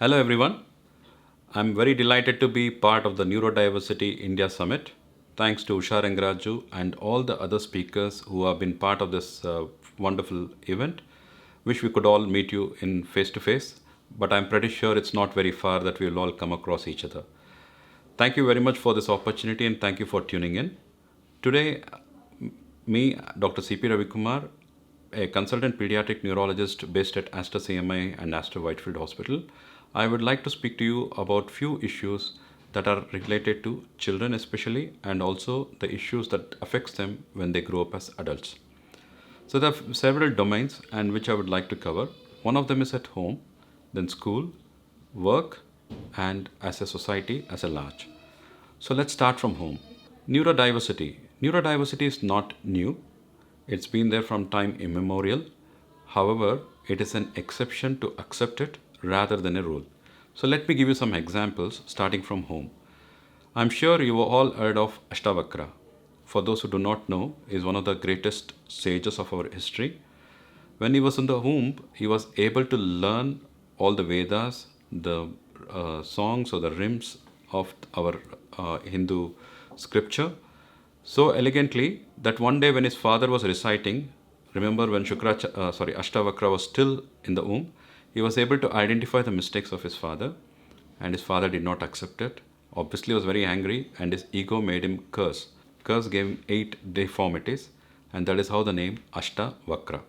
Hello, everyone. I'm very delighted to be part of the Neurodiversity India Summit. Thanks to Usha Rangraju and all the other speakers who have been part of this wonderful event. Wish we could all meet you in face to face, but I'm pretty sure it's not very far that we'll all come across each other. Thank you very much for this opportunity and thank you for tuning in. Today, me, Dr. C.P. Ravikumar, a consultant pediatric neurologist based at Aster CMI and Aster Whitefield Hospital, I would like to speak to you about few issues that are related to children especially and also the issues that affects them when they grow up as adults. So there are several domains and which I would like to cover. One of them is at home, then school, work, and as a society as a large. So let's start from home. Neurodiversity. Neurodiversity is not new. It's been there from time immemorial. However, it is an exception to accept it rather than a rule. So let me give you some examples starting from home. I'm sure you have all heard of Ashtavakra. For those who do not know, he is one of the greatest sages of our history. When he was in the womb, he was able to learn all the Vedas, the songs or the hymns of our Hindu scripture so elegantly that one day when his father was reciting, remember when Ashtavakra was still in the womb, he was able to identify the mistakes of his father, and his father did not accept it. Obviously, he was very angry, and his ego made him curse. Curse gave him 8 deformities, and that is how the name Ashtavakra.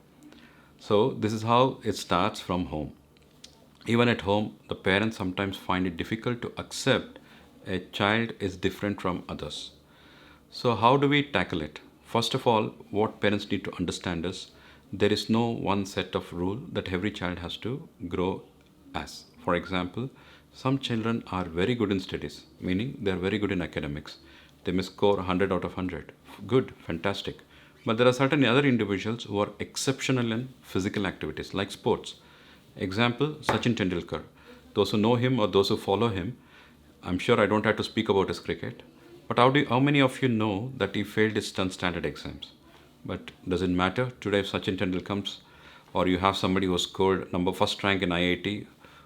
So, this is how it starts from home. Even at home, the parents sometimes find it difficult to accept a child is different from others. So, how do we tackle it? First of all, what parents need to understand is there is no one set of rule that every child has to grow as. For example, some children are very good in studies, meaning they are very good in academics. They may score 100 out of 100. Good, fantastic. But there are certain other individuals who are exceptional in physical activities like sports. Example, Sachin Tendulkar. Those who know him or those who follow him, I'm sure I don't have to speak about his cricket. But how many of you know that he failed his 10th standard exams? But does it matter? Today if Sachin Tendulkar comes or you have somebody who scored number first rank in IIT,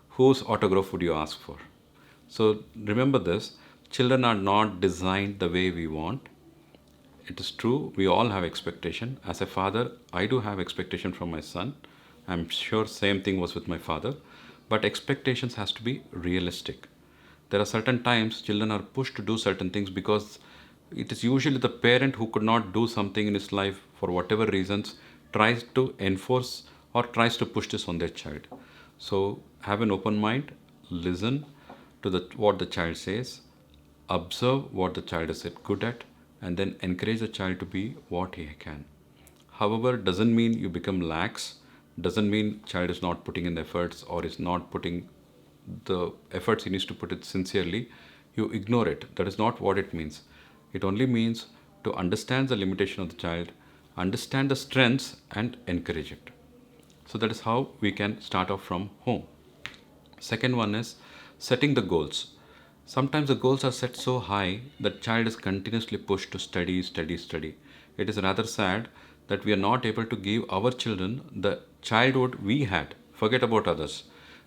whose autograph would you ask for? So remember this, children are not designed the way we want. It is true, we all have expectation. As a father, I do have expectation from my son. I'm sure same thing was with my father. But expectations has to be realistic. There are certain times children are pushed to do certain things because it is usually the parent who could not do something in his life for whatever reasons tries to enforce or tries to push this on their child. So have an open mind, listen to what the child says, observe what the child is good at, and then encourage the child to be what he can. However, doesn't mean you become lax, doesn't mean child is not putting in the efforts or is not putting the efforts he needs to put it sincerely, you ignore it. That is not what it means. It only means to understand the limitation of the child, understand the strengths and encourage it. So that is how we can start off from home. Second one is setting the goals. Sometimes the goals are set so high that child is continuously pushed to study, study, study. It is rather sad that we are not able to give our children the childhood we had. Forget about others.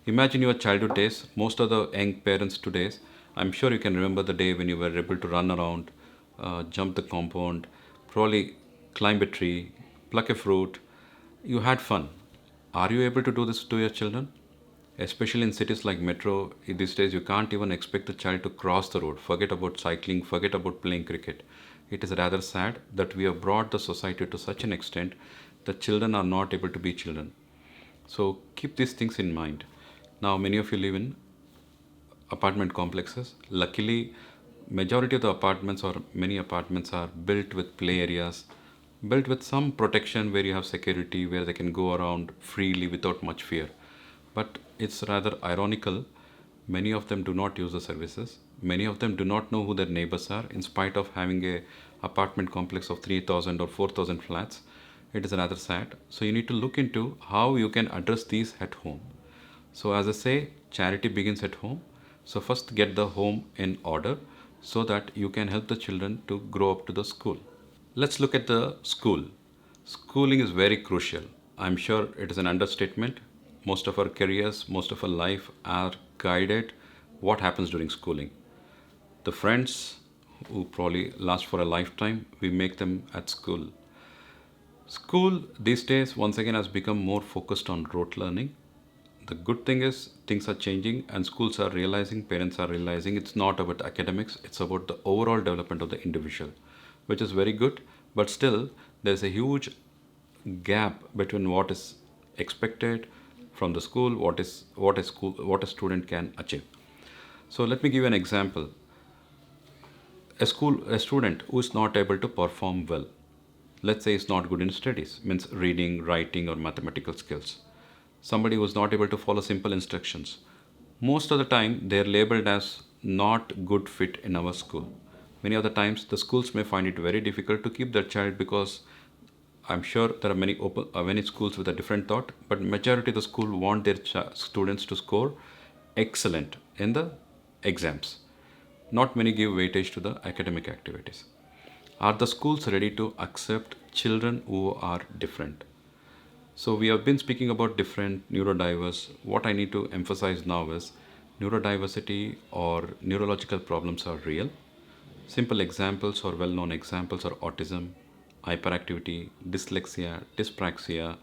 Imagine your childhood days. Most of the young parents today, I'm sure you can remember the day when you were able to run around, jump the compound, probably climb a tree, pluck a fruit. You had fun. Are you able to do this to your children? Especially in cities like metro, these days you can't even expect the child to cross the road. Forget about cycling, forget about playing cricket. It is rather sad that we have brought the society to such an extent that children are not able to be children. So keep these things in mind. Now many of you live in apartment complexes. Luckily, majority of the apartments or many apartments are built with play areas, built with some protection where you have security, where they can go around freely without much fear. But it's rather ironical, many of them do not use the services. Many of them do not know who their neighbors are in spite of having a apartment complex of 3,000 or 4,000 flats. It is rather sad. So you need to look into how you can address these at home. So as I say, charity begins at home. So first get the home in order so that you can help the children to grow up to the school. Let's look at the school. Schooling is very crucial. I'm sure it is an understatement. most of our careers, most of our life are guided what happens during schooling. The friends who probably last for a lifetime, we make them at school. School these days, once again, has become more focused on rote learning. The good thing is things are changing and schools are realizing, parents are realizing it's not about academics, it's about the overall development of the individual, which is very good. But still, there's a huge gap between what is expected from the school, what a student can achieve. So let me give you an example. A student who is not able to perform well, let's say is not good in studies, means reading, writing, or mathematical skills. Somebody who is not able to follow simple instructions, most of the time they are labeled as not good fit in our school. Many of the times the schools may find it very difficult to keep their child, because I'm sure there are many schools with a different thought, but majority of the school want their students to score excellent in the exams. Not many give weightage to the academic activities. Are the schools ready to accept children who are different? So we have been speaking about different neurodiverse. What I need to emphasize now is neurodiversity or neurological problems are real. Simple examples or well-known examples are autism, hyperactivity, dyslexia, dyspraxia.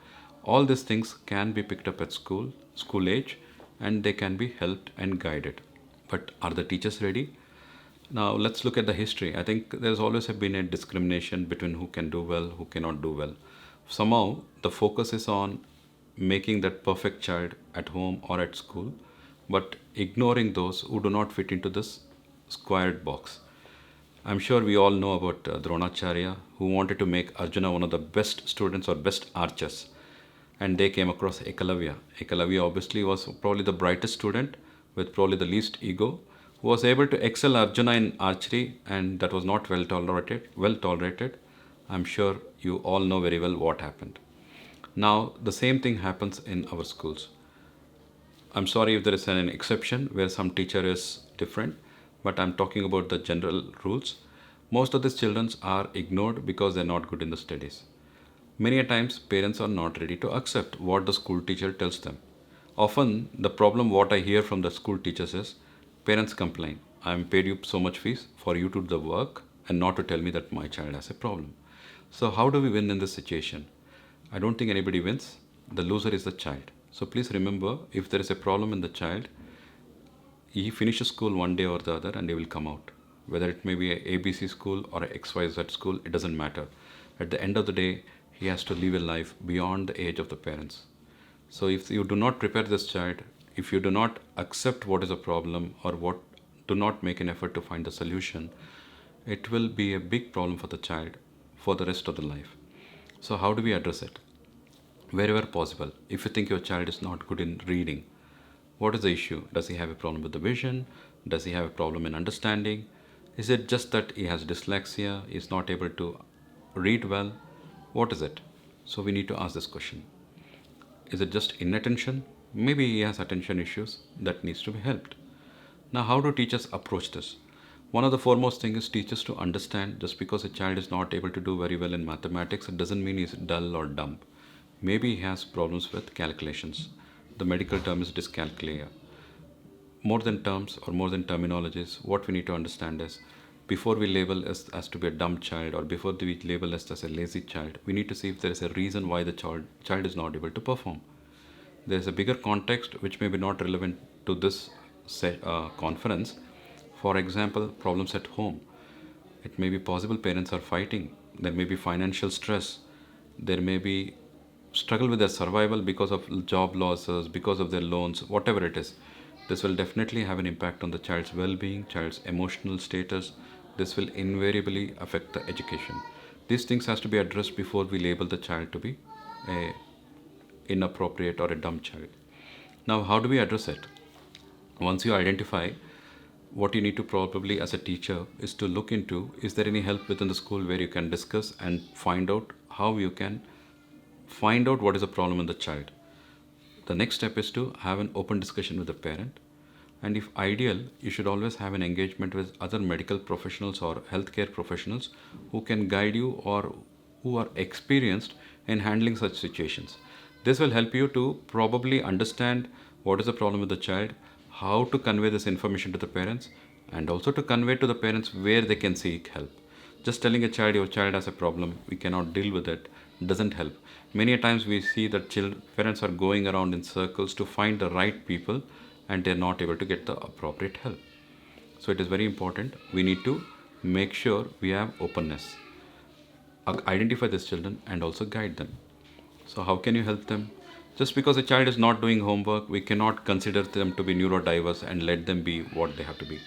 All these things can be picked up at school age, and they can be helped and guided. But are the teachers ready? Now let's look at the history. I think there's always been a discrimination between who can do well, who cannot do well. Somehow the focus is on making that perfect child at home or at school, but ignoring those who do not fit into this squared box. I'm sure we all know about Dronacharya, who wanted to make Arjuna one of the best students or best archers. And they came across Ekalavya. Ekalavya obviously was probably the brightest student with probably the least ego, who was able to excel Arjuna in archery, and that was not well tolerated. Well tolerated. I'm sure you all know very well what happened. Now the same thing happens in our schools. I'm sorry if there is an exception where some teacher is different, but I'm talking about the general rules. Most of these children are ignored because they're not good in the studies. Many a times parents are not ready to accept what the school teacher tells them. Often the problem what I hear from the school teachers is parents complain, I'm paid you so much fees for you to do the work and not to tell me that my child has a problem. So how do we win in this situation? I don't think anybody wins. The loser is the child. So please remember, if there is a problem in the child, he finishes school one day or the other and he will come out. Whether it may be a ABC school or a XYZ school, it doesn't matter. At the end of the day, he has to live a life beyond the age of the parents. So if you do not prepare this child, if you do not accept what is a problem, or do not make an effort to find a solution, it will be a big problem for the child for the rest of the life. So how do we address it? Wherever possible, if you think your child is not good in reading, what is the issue? Does he have a problem with the vision? Does he have a problem in understanding? Is it just that he has dyslexia, he is not able to read well? What is it? So we need to ask this question. Is it just inattention? Maybe he has attention issues that needs to be helped. Now how do teachers approach this? One of the foremost things is teachers to understand, just because a child is not able to do very well in mathematics, it doesn't mean he's dull or dumb. Maybe he has problems with calculations. The medical term is dyscalculia. More than terms or more than terminologies, what we need to understand is, before we label as to be a dumb child, or before we label as a lazy child, we need to see if there is a reason why the child is not able to perform. There is a bigger context which may be not relevant to this conference. For example, problems at home. It may be possible parents are fighting. There may be financial stress. There may be struggle with their survival because of job losses, because of their loans, whatever it is. This will definitely have an impact on the child's well-being, child's emotional status. This will invariably affect the education. These things has to be addressed before we label the child to be a inappropriate or a dumb child. Now, how do we address it? Once you identify, what you need to probably as a teacher is to look into, is there any help within the school where you can discuss and find out how you can find out what is the problem in the child. The next step is to have an open discussion with the parent, and if ideal, you should always have an engagement with other medical professionals or healthcare professionals who can guide you or who are experienced in handling such situations. This will help you to probably understand what is the problem with the child, how to convey this information to the parents, and also to convey to the parents where they can seek help. Just telling a child your child has a problem, we cannot deal with it, doesn't help. Many a times we see that parents are going around in circles to find the right people and they're not able to get the appropriate help. So it is very important. We need to make sure we have openness, identify these children and also guide them. So how can you help them? Just because a child is not doing homework, we cannot consider them to be neurodiverse and let them be what they have to be.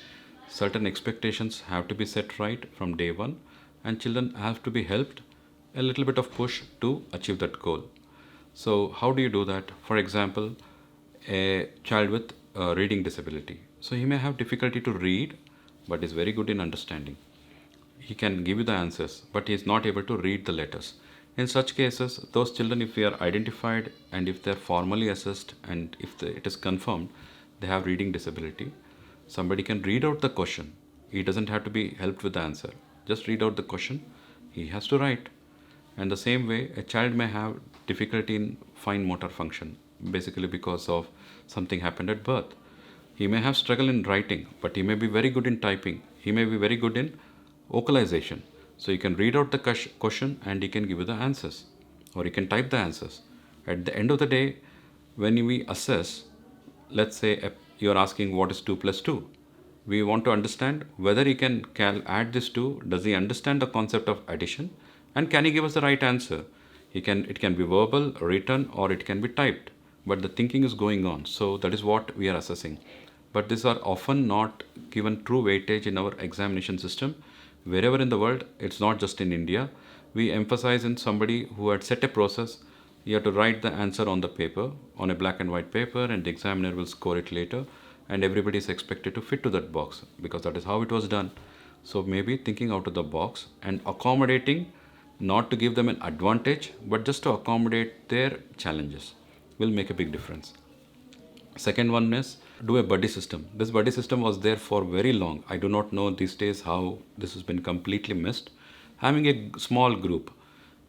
Certain expectations have to be set right from day one, and children have to be helped a little bit of push to achieve that goal. So how do you do that? For example, a child with a reading disability. So he may have difficulty to read, but is very good in understanding. He can give you the answers, but he is not able to read the letters. In such cases, those children, if they are identified and if they are formally assessed and if it is confirmed they have reading disability, somebody can read out the question. He doesn't have to be helped with the answer. Just read out the question. He has to write. And the same way, a child may have difficulty in fine motor function, basically because of something happened at birth. He may have struggle in writing, but he may be very good in typing. He may be very good in vocalization. So you can read out the question and he can give you the answers, or you can type the answers. At the end of the day, when we assess, let's say you're asking what is 2 plus 2. We want to understand whether he can add this 2. Does he understand the concept of addition? And can he give us the right answer? It can be verbal, written, or it can be typed. But the thinking is going on. So that is what we are assessing. But these are often not given true weightage in our examination system. Wherever in the world, it's not just in India. We emphasize in somebody who had set a process. You have to write the answer on the paper, on a black and white paper, and the examiner will score it later. And everybody is expected to fit to that box because that is how it was done. So maybe thinking out of the box and accommodating, not to give them an advantage, but just to accommodate their challenges will make a big difference. Second one is do a buddy system. This buddy system was there for very long. I do not know these days how this has been completely missed. Having a small group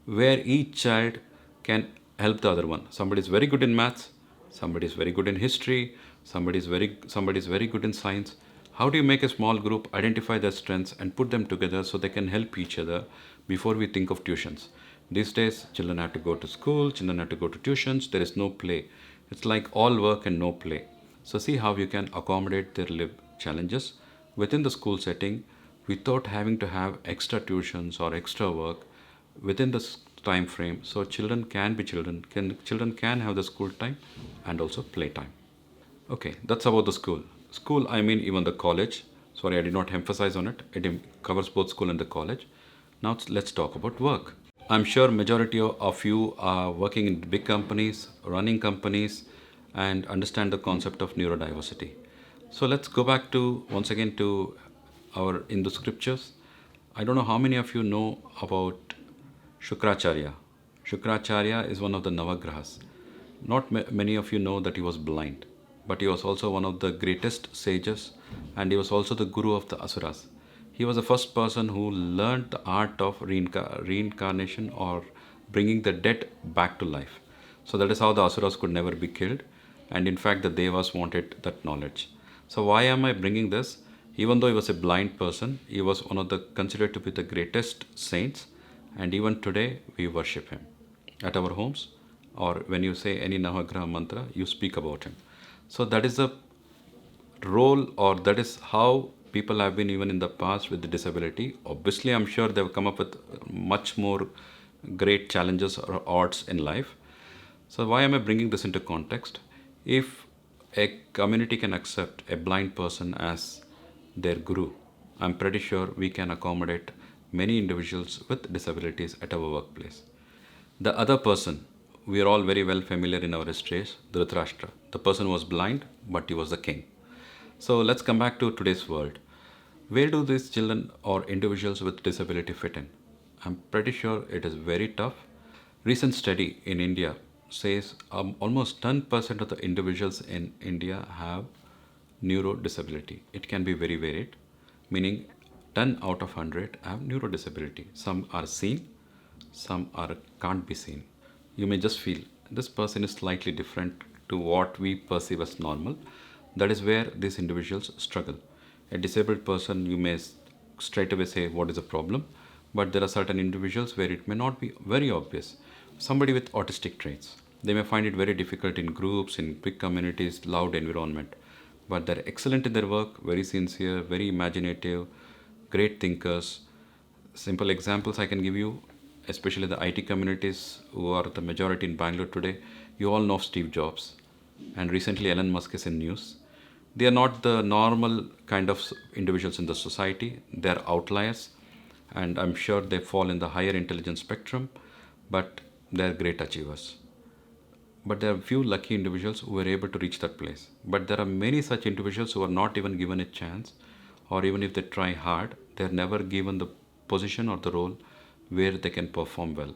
where each child can help the other one. Somebody is very good in maths, somebody is very good in history, somebody is very good in science. How do you make a small group, identify their strengths and put them together so they can help each other before we think of tuitions? These days, children have to go to school, children have to go to tuitions, there is no play. It's like all work and no play. So see how you can accommodate their challenges within the school setting without having to have extra tuitions or extra work within the time frame. So children can be children. Children can have the school time and also play time. Okay, that's about the school. School, I mean even the college. Sorry, I did not emphasize on it. It covers both school and the college. Now let's talk about work. I'm sure majority of you are working in big companies, running companies, and understand the concept of neurodiversity. So let's go back to once again to our Hindu scriptures. I don't know how many of you know about Shukracharya. Shukracharya is one of the Navagrahas. Not many of you know that he was blind, but he was also one of the greatest sages, and he was also the guru of the Asuras. He was the first person who learned the art of reincarnation or bringing the dead back to life. So that is how the Asuras could never be killed. And in fact, the Devas wanted that knowledge. So why am I bringing this? Even though he was a blind person, he was one of the considered to be the greatest saints. And even today, we worship him. At our homes, or when you say any Navagraha mantra, you speak about him. So that is the role, or that is how people have been even in the past with the disability. Obviously, I'm sure they've come up with much more great challenges or odds in life. So why am I bringing this into context? If a community can accept a blind person as their guru, I'm pretty sure we can accommodate many individuals with disabilities at our workplace. The other person, we are all very well familiar in our histories, Dhritarashtra. The person was blind, but he was the king. So let's come back to today's world. Where do these children or individuals with disability fit in? I'm pretty sure it is very tough. Recent study in India says almost 10% of the individuals in India have neurodisability. It can be very varied, meaning 10 out of 100 have neurodisability. Some are seen, some can't be seen. You may just feel this person is slightly different to what we perceive as normal. That is where these individuals struggle. A disabled person, you may straight away say, what is the problem? But there are certain individuals where it may not be very obvious. Somebody with autistic traits, they may find it very difficult in groups, in big communities, loud environment. But they're excellent in their work, very sincere, very imaginative, great thinkers. Simple examples I can give you, especially the IT communities who are the majority in Bangalore today. You all know Steve Jobs, and recently Elon Musk is in news. They are not the normal kind of individuals in the society. They are outliers, and I'm sure they fall in the higher intelligence spectrum, but they are great achievers. But there are few lucky individuals who were able to reach that place. But there are many such individuals who are not even given a chance, or even if they try hard, they are never given the position or the role where they can perform well.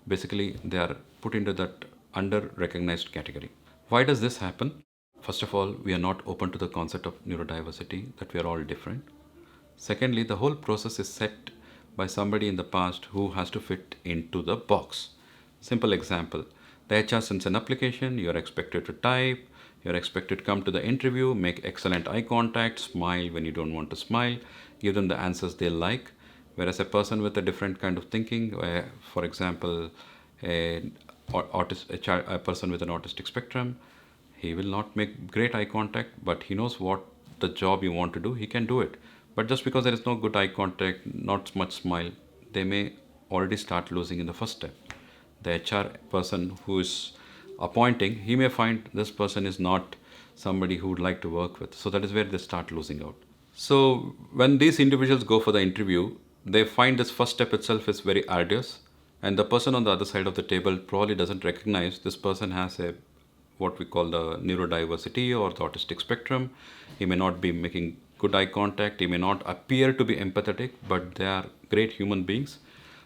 Basically, they are put into that under recognized category. Why does this happen? First of all, we are not open to the concept of neurodiversity, that we are all different. Secondly, the whole process is set by somebody in the past who has to fit into the box. Simple example, the HR sends an application, you are expected to type, you are expected to come to the interview, make excellent eye contact, smile when you don't want to smile, give them the answers they like. Whereas a person with a different kind of thinking, for example, a person with an autistic spectrum, he will not make great eye contact, but he knows what the job you want to do, he can do it. But just because there is no good eye contact, not much smile, they may already start losing in the first step. The HR person who is appointing, he may find this person is not somebody who would like to work with. So that is where they start losing out. So when these individuals go for the interview, they find this first step itself is very arduous, and the person on the other side of the table probably doesn't recognize this person has a what we call the neurodiversity or the autistic spectrum. He may not be making good eye contact, he may not appear to be empathetic, but they are great human beings.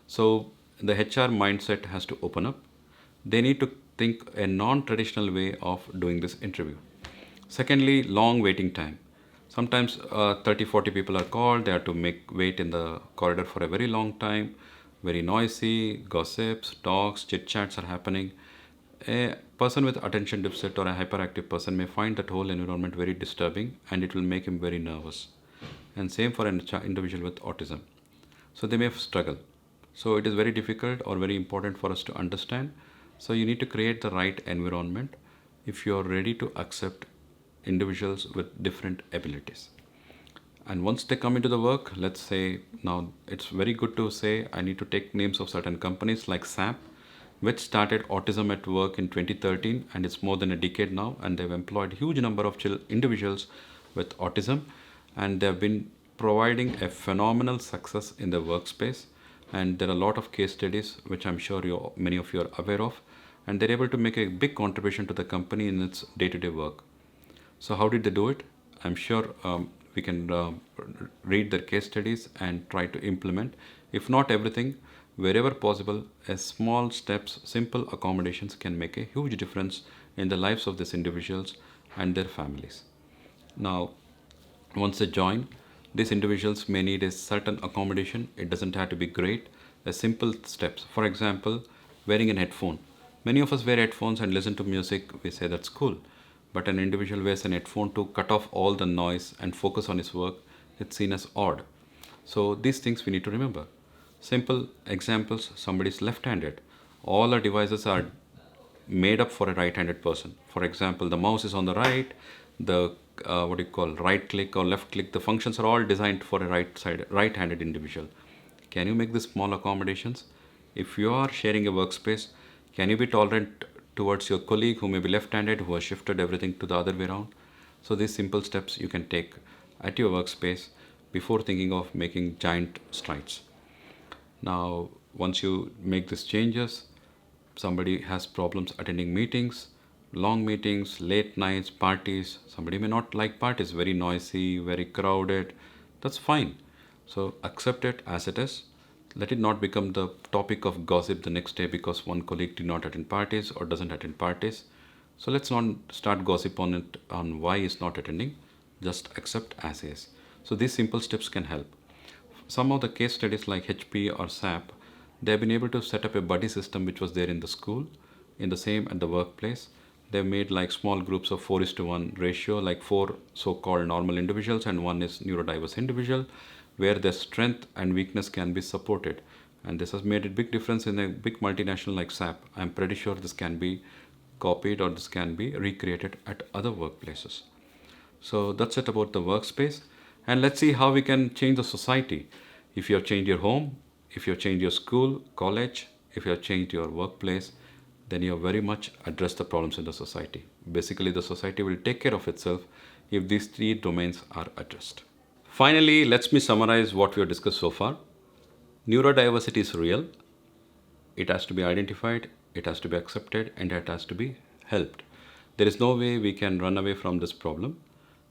So the HR mindset has to open up. They need to think a non-traditional way of doing this interview. Secondly, long waiting time. Sometimes 30-40 people are called, they have to wait in the corridor for a very long time, very noisy, gossips, talks, chit chats are happening. A person with attention deficit or a hyperactive person may find that whole environment very disturbing, and it will make him very nervous. And same for an individual with autism. So they may struggle. So it is very difficult or very important for us to understand. So you need to create the right environment if you are ready to accept individuals with different abilities. And once they come into the work, let's say now it's very good to say I need to take names of certain companies like SAP, which started autism at work in 2013, and it's more than a decade now, and they've employed huge number of individuals with autism, and they've been providing a phenomenal success in the workspace. And there are a lot of case studies which I'm sure many of you are aware of, and they're able to make a big contribution to the company in its day-to-day work. So how did they do it? I'm sure we can read their case studies and try to implement, if not everything, wherever possible, a small steps, simple accommodations can make a huge difference in the lives of these individuals and their families. Now, once they join, these individuals may need a certain accommodation. It doesn't have to be great. A simple steps. For example, wearing an headphone. Many of us wear headphones and listen to music. We say that's cool. But an individual wears an headphone to cut off all the noise and focus on his work. It's seen as odd. So these things we need to remember. Simple examples, somebody is left-handed. All our devices are made up for a right-handed person. For example, the mouse is on the right, the right click or left click, the functions are all designed for a right-handed individual. Can you make these small accommodations? If you are sharing a workspace, can you be tolerant towards your colleague who may be left-handed, who has shifted everything to the other way around? So these simple steps you can take at your workspace before thinking of making giant strides. Now, once you make these changes, somebody has problems attending meetings, long meetings, late nights, parties. Somebody may not like parties, very noisy, very crowded. That's fine. So accept it as it is. Let it not become the topic of gossip the next day because one colleague did not attend parties or doesn't attend parties. So let's not start gossip on it, on why he's not attending. Just accept as is. So these simple steps can help. Some of the case studies like HP or SAP, they have been able to set up a buddy system which was there in the school, in the same at the workplace. They've made like small groups of 4:1 ratio, like four so-called normal individuals and one is neurodiverse individual, where their strength and weakness can be supported. And this has made a big difference in a big multinational like SAP. I'm pretty sure this can be copied or this can be recreated at other workplaces. So that's it about the workspace. And let's see how we can change the society. If you have changed your home, if you have changed your school, college, if you have changed your workplace, then you have very much addressed the problems in the society. Basically, the society will take care of itself if these three domains are addressed. Finally, let me summarize what we have discussed so far. Neurodiversity is real. It has to be identified, it has to be accepted, and it has to be helped. There is no way we can run away from this problem.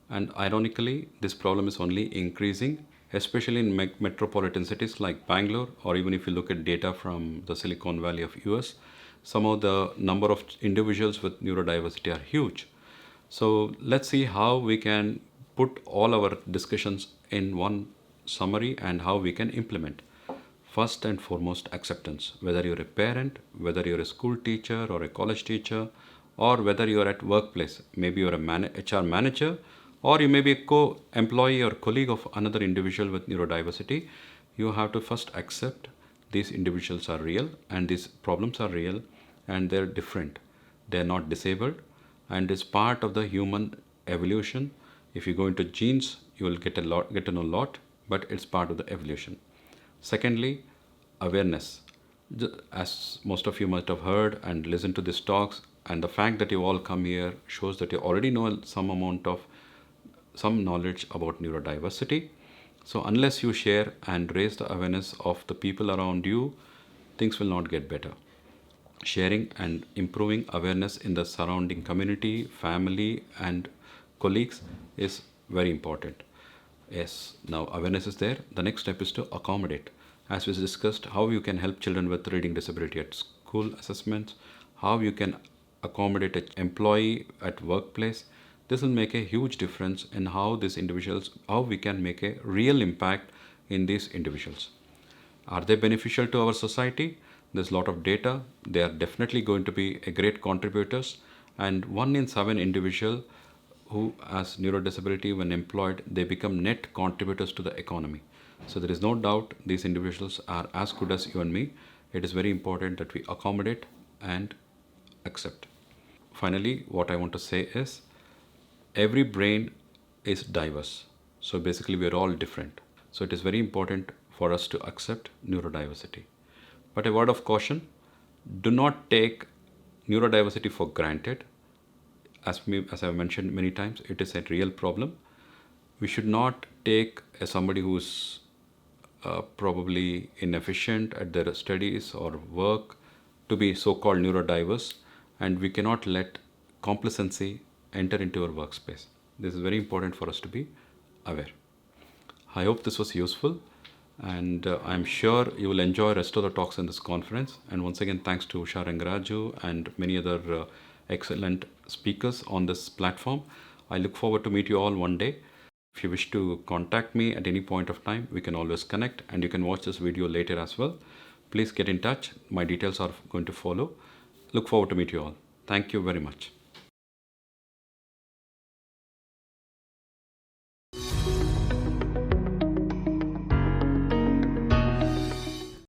And ironically, this problem is only increasing, especially in metropolitan cities like Bangalore, or even if you look at data from the Silicon Valley of US, some of the number of individuals with neurodiversity are huge. So let's see how we can put all our discussions in one summary and how we can implement. First and foremost, acceptance. Whether you're a parent, whether you're a school teacher or a college teacher, or whether you're at workplace, maybe you're a HR manager, or you may be a co-employee or colleague of another individual with neurodiversity, you have to first accept these individuals are real and these problems are real and they're different. They're not disabled and it's part of the human evolution. If you go into genes, you will get to know a lot, but it's part of the evolution. Secondly, awareness. As most of you must have heard and listened to these talks, and the fact that you all come here shows that you already know some knowledge about neurodiversity. So unless you share and raise the awareness of the people around you, things will not get better. Sharing and improving awareness in the surrounding community, family, and colleagues is very important. Yes, now awareness is there. The next step is to accommodate. As we discussed, how you can help children with reading disability at school assessments, how you can accommodate an employee at workplace. This will make a huge difference in how we can make a real impact in these individuals. Are they beneficial to our society? There's a lot of data. They are definitely going to be a great contributors. And 1 in 7 individual who has neurodisability, when employed, they become net contributors to the economy. So there is no doubt these individuals are as good as you and me. It is very important that we accommodate and accept. Finally, what I want to say is, every brain is diverse. So basically we are all different. So it is very important for us to accept neurodiversity. But a word of caution, do not take neurodiversity for granted. As I've mentioned many times, it is a real problem. We should not take somebody who's probably inefficient at their studies or work to be so-called neurodiverse, and we cannot let complacency enter into our workspace. This is very important for us to be aware. I hope this was useful, and I'm sure you will enjoy the rest of the talks in this conference. And once again, thanks to Usha Rangaraju and many other excellent speakers on this platform. I look forward to meet you all one day. If you wish to contact me at any point of time, we can always connect, and you can watch this video later as well. Please get in touch. My details are going to follow. Look forward to meet you all. Thank you very much.